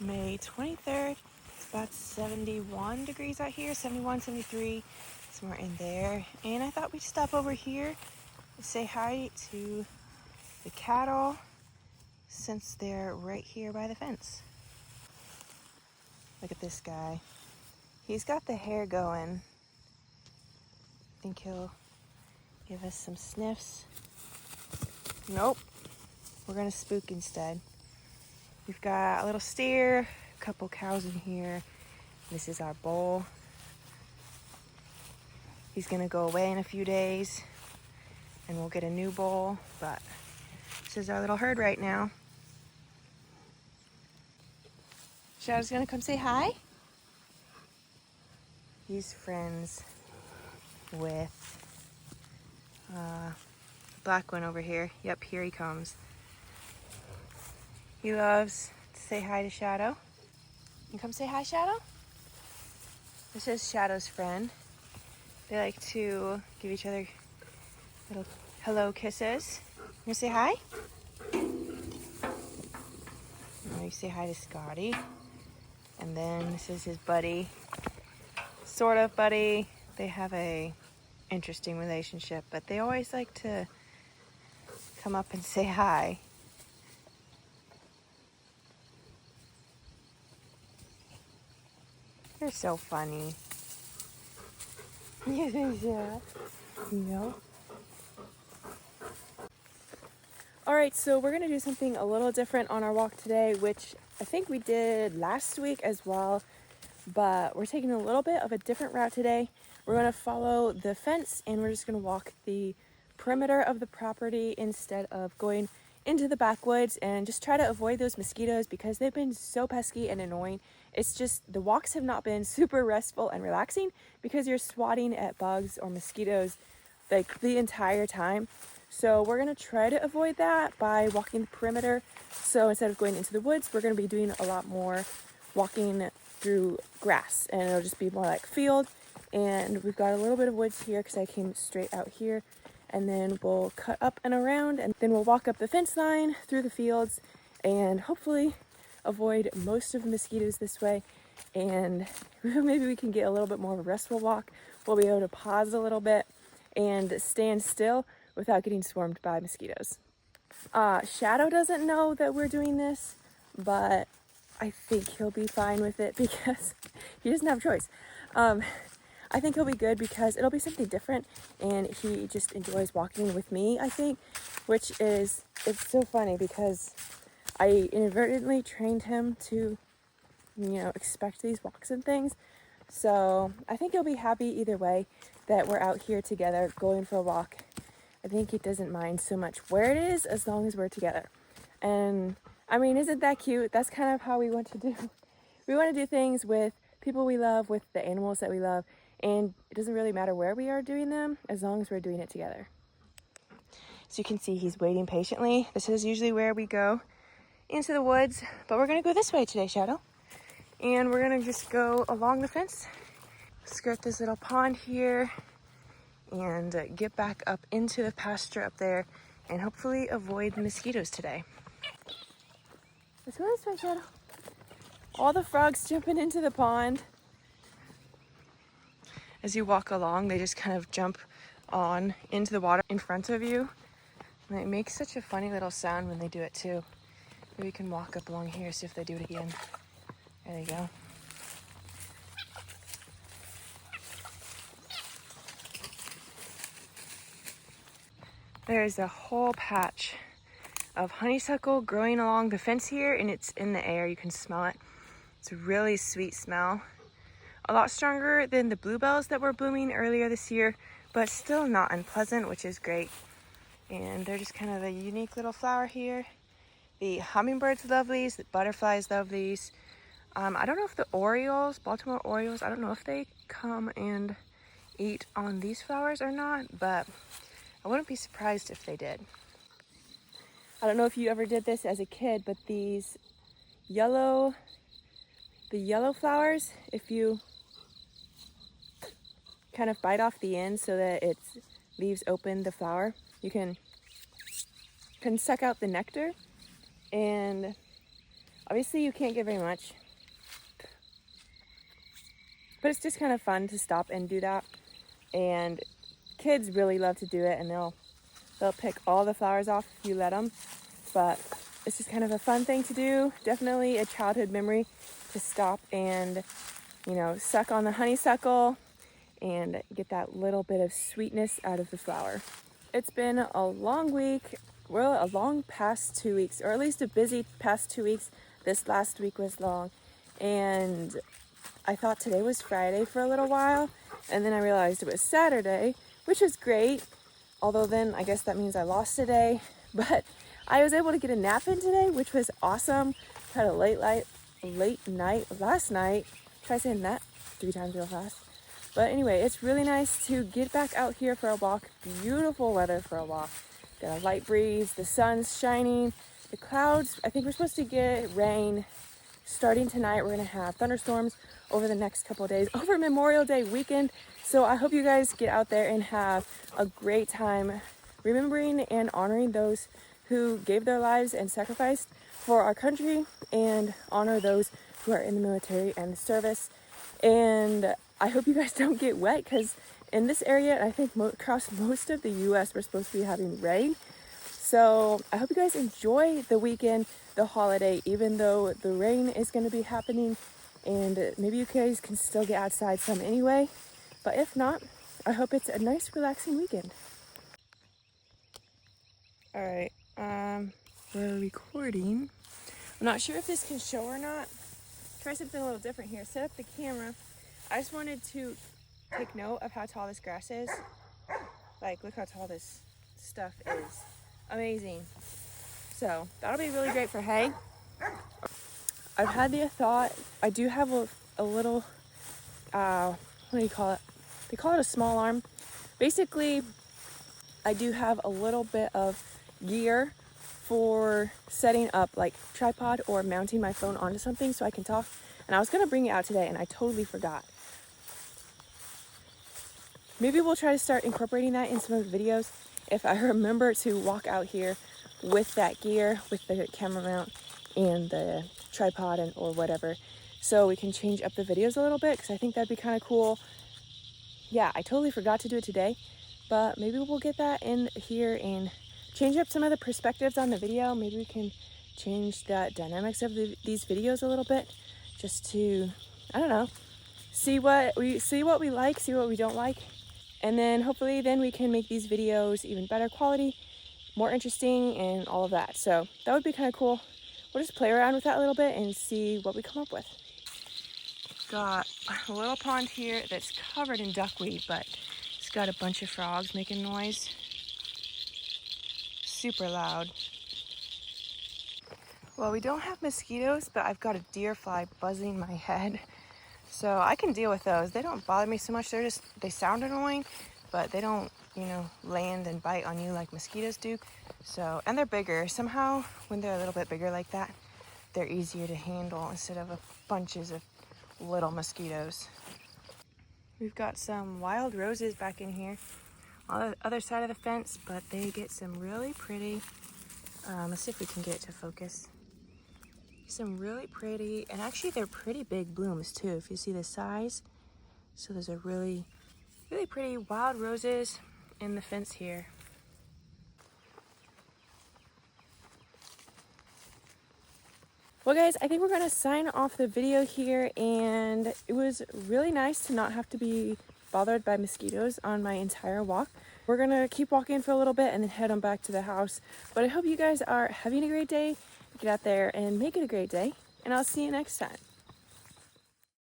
May 23rd. It's about 71 degrees out here, 71, 73, somewhere in there. And I thought we'd stop over here and say hi to the cattle since they're right here by the fence. Look at this guy. He's got the hair going. I think he'll give us some sniffs. Nope. We're gonna spook instead. We've got a little steer, a couple cows in here. This is our bull. He's gonna go away in a few days and we'll get a new bull, but this is our little herd right now. Shadow's gonna come say hi. He's friends with the black one over here. Yep, here he comes. He loves to say hi to Shadow. You come say hi, Shadow? This is Shadow's friend. They like to give each other little hello kisses. You wanna say hi? Now you say hi to Scotty. And then this is his buddy. Sort of buddy. They have a interesting relationship, but they always like to come up and say hi. You're so funny. You think so? No. All right, so we're gonna do something a little different on our walk today, which I think we did last week as well, but we're taking a little bit of a different route today. We're gonna follow the fence and we're just gonna walk the perimeter of the property instead of going into the backwoods and just try to avoid those mosquitoes because they've been so pesky and annoying. It's just the walks have not been super restful and relaxing because you're swatting at bugs or mosquitoes like the entire time. So we're gonna try to avoid that by walking the perimeter. So instead of going into the woods, we're gonna be doing a lot more walking through grass and it'll just be more like field. And we've got a little bit of woods here because I came straight out here. And then we'll cut up and around and then we'll walk up the fence line through the fields and hopefully avoid most of the mosquitoes this way. And maybe we can get a little bit more of a restful walk. We'll be able to pause a little bit and stand still without getting swarmed by mosquitoes. Shadow doesn't know that we're doing this, but I think he'll be fine with it because he doesn't have a choice. I think he'll be good because it'll be something different and he just enjoys walking with me, I think, which is, it's so funny because I inadvertently trained him to, expect these walks and things. So I think he'll be happy either way that we're out here together going for a walk. I think he doesn't mind so much where it is as long as we're together. And I mean, isn't that cute? That's kind of how we want to do. We want to do things with people we love, with the animals that we love. And it doesn't really matter where we are doing them as long as we're doing it together. So you can see he's waiting patiently. This is usually where we go into the woods, but we're gonna go this way today, Shadow. And we're gonna just go along the fence, skirt this little pond here, and get back up into the pasture up there and hopefully avoid the mosquitoes today. Let's go this way, Shadow. All the frogs jumping into the pond. As you walk along, they just kind of jump on into the water in front of you. And it makes such a funny little sound when they do it too. Maybe we can walk up along here, see if they do it again. There they go. There's a whole patch of honeysuckle growing along the fence here, and it's in the air. You can smell it. It's a really sweet smell. A lot stronger than the bluebells that were blooming earlier this year, but still not unpleasant, which is great. And they're just kind of a unique little flower here. The hummingbirds love these, the butterflies love these. I don't know if the Orioles, Baltimore Orioles, I don't know if they come and eat on these flowers or not, but I wouldn't be surprised if they did. I don't know if you ever did this as a kid, but the yellow flowers, if you kind of bite off the end so that it leaves open the flower, you can suck out the nectar. And Obviously you can't get very much, but it's just kind of fun to stop and do that. And kids really love to do it, and they'll pick all the flowers off if you let them. But it's just kind of a fun thing to do. Definitely a childhood memory to stop and, you know, suck on the honeysuckle and get that little bit of sweetness out of the flower. It's been a long week, well, a long past 2 weeks, or at least a busy past 2 weeks. This last week was long, and I thought today was Friday for a little while, and then I realized it was Saturday, which was great. Although then I guess that means I lost a day, but I was able to get a nap in today, which was awesome. Had a late night last night. Try saying that 3 times real fast. But anyway, it's really nice to get back out here for a walk. Beautiful weather for a walk. Got a light breeze, the sun's shining, the clouds. I think we're supposed to get rain starting tonight. We're gonna have thunderstorms over the next couple of days, over Memorial Day weekend. So I hope you guys get out there and have a great time remembering and honoring those who gave their lives and sacrificed for our country, and honor those who are in the military and the service. And I hope you guys don't get wet, because in this area, and I think across most of the US, we're supposed to be having rain. So I hope you guys enjoy the weekend, the holiday, even though the rain is going to be happening, and maybe you guys can still get outside some anyway. But if not, I hope it's a nice, relaxing weekend. All right, we're recording. I'm not sure if this can show or not. Try something a little different here. Set up the camera. I just wanted to take note of how tall this grass is. Like, look how tall this stuff is. Amazing. So that'll be really great for hay. I've had the thought, I do have a little, what do you call it? They call it a small arm. Basically, I do have a little bit of gear for setting up like tripod or mounting my phone onto something so I can talk. And I was gonna bring it out today and I totally forgot. Maybe we'll try to start incorporating that in some of the videos if I remember to walk out here with that gear, with the camera mount and the tripod and or whatever, so we can change up the videos a little bit, because I think that'd be kind of cool. Yeah, I totally forgot to do it today, but maybe we'll get that in here and change up some of the perspectives on the video. Maybe we can change the dynamics of these videos a little bit, just to, I don't know, see what we like, see what we don't like. And then hopefully then we can make these videos even better quality, more interesting, and all of that. So that would be kind of cool. We'll just play around with that a little bit and see what we come up with. Got a little pond here that's covered in duckweed, but it's got a bunch of frogs making noise. Super loud. Well, we don't have mosquitoes, but I've got a deer fly buzzing my head. So I can deal with those. They don't bother me so much. They sound annoying, but they don't, you know, land and bite on you like mosquitoes do. So, and they're bigger. Somehow, when they're a little bit bigger like that, they're easier to handle instead of bunches of little mosquitoes. We've got some wild roses back in here on the other side of the fence, but they get some really pretty, let's see if we can get it to focus. Some really pretty, and actually they're pretty big blooms too, if you see the size. So those are really, really pretty wild roses in the fence here. Well guys, I think we're gonna sign off the video here, and it was really nice to not have to be bothered by mosquitoes on my entire walk. We're gonna keep walking for a little bit and then head on back to the house. But I hope you guys are having a great day. Get out there and make it a great day, and I'll see you next time.